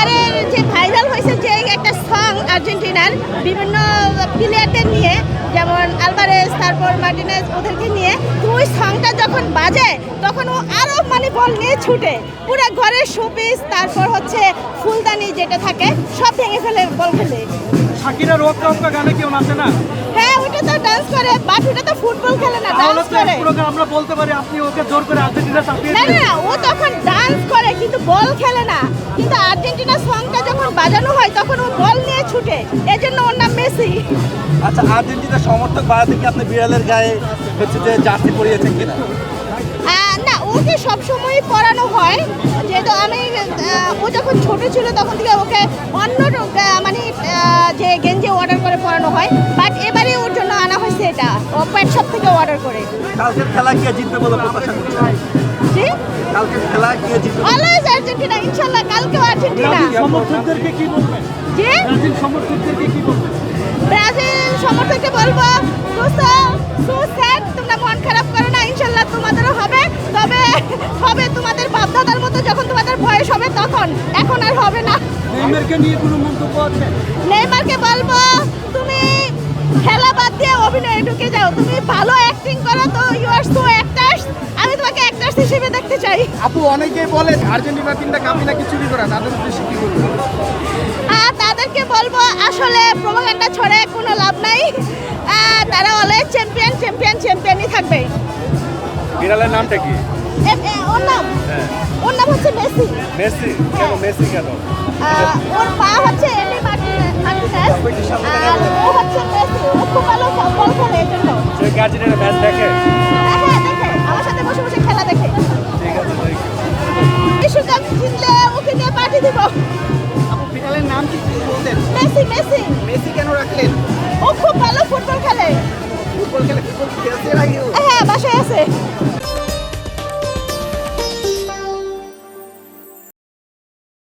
এবারের যে ভাইরাল হয়েছে যে একটা সং আর্জেন্টিনার বিভিন্ন প্লেয়ারদের নিয়ে, যেমন আলভারেজ, তারপর মার্টিনেজ, ওদেরকে নিয়ে, তো ওই সংটা যখন বাজে তখন ও আরও মানে বল নিয়ে ছুটে পুরো ঘরের শোপিস, তারপর হচ্ছে ফুলদানি যেটা থাকে সব ভেঙে ফেলে বল খেলে। শাকিরা রোকা রোকা গানে কেউ নাচে না? হ্যাঁ, ওটা তো ডান্স করে, বাট ওটা তো ফুটবল খেলে না, ডান্স করে। আমরা বলতে পারি আপনি ওকে জোর করে আর্জেন্টিনা চাপিয়ে না না, ও তখন ডান্স করে কিন্তু বল খেলে না। কিন্তু আর্জেন্টিনা সংটা যখন বাজানো হয় তখন ও বল নিয়ে ছুটে, এজন্য ওর নাম মেসি। আচ্ছা, আর্জেন্টিনার সমর্থক বাড়াতে কি আপনি বিড়ালের গায়ে হচ্ছে যে জার্সি পরিয়েছেন কিনা? না, ওকে সবসময়ই পরানো হয়, যেহেতু ও যখন ছোট ছিল তখন থেকে ওকে অন্য মানে যে গেঞ্জি অর্ডার করে পরানো হয়, বাট এবারে ওর জন্য আনা হয়েছে এটা, ও প্যাট শপ থেকে অর্ডার করে। কালকের খেলা কে জিতবে বলে প্রত্যাশা করছেন? জি, কালকের খেলা কে জিতবে? অলওয়েজ আর্জেন্টিনা, ইনশাআল্লাহ কালকেও আর্জেন্টিনা। সমর্থকদেরকে কি বলবেন? জি, ব্রাজিল সমর্থকদেরকে কি বলবেন? ব্রাজিল সমর্থককে বলবো, সো স্যাড, তোমরা মন খারাপ করো না, ইনশাআল্লাহ তোমাদেরও হবে, তবে হবে তোমাদের বাপদাদার মতো যখন তোমাদের বয়স হবে তখন, এখন আর হবে না। নেইমারকে নিয়ে কোনো মন্তব্য আছে? নেইমারকে বলবো, তুমি খেলা বাদ দিয়ে অভিনয়ে ঢুকে যাও, তুমি ভালো অ্যাক্টিং করো, তো ইউ আর সো অ্যাক্টার্স, আমি তোমাকে অ্যাক্টার্স হিসেবে দেখতে চাই। আপু, অনেকেই বলেন আর্জেন্টিনা তিনটা কাপি নাকি চুরি করা, তাদের উদ্দেশ্যে কি বলবেন? তাদেরকে বলবো আসলে প্রোপাগান্ডা ছড়ে কোনো লাভ নাই, তারা অলওয়েজ চ্যাম্পিয়ন চ্যাম্পিয়ন চ্যাম্পিয়নই থাকবে। বিড়ালের নামটা কি? ওর নাম হচ্ছে মেসি। মেসি? কেন মেসি কেন? ওর পা হচ্ছে এমি মার্টিনেজ, আর ও হচ্ছে মেসি, ও খুব ভালো বল খেলে, এই জন্য। সে কি আর্জেন্টিনা ম্যাচ দেখে? হ্যাঁ, দেখে, আমার সাথে বসে বসে খেলা দেখে। ঠিক আছে, থ্যাংক ইউ। বিশ্বকাপ জিতলে ওকে নিয়ে পাঠিয়ে দিব। আপু, বিড়ালের নাম কি বলতেন? মেসি মেসি, মেসি কেন রাখলেন? ও খুব ভালো ফুটবল খেলে। ফুটবল খেলে ফুটবল খেলতে লাগে ও?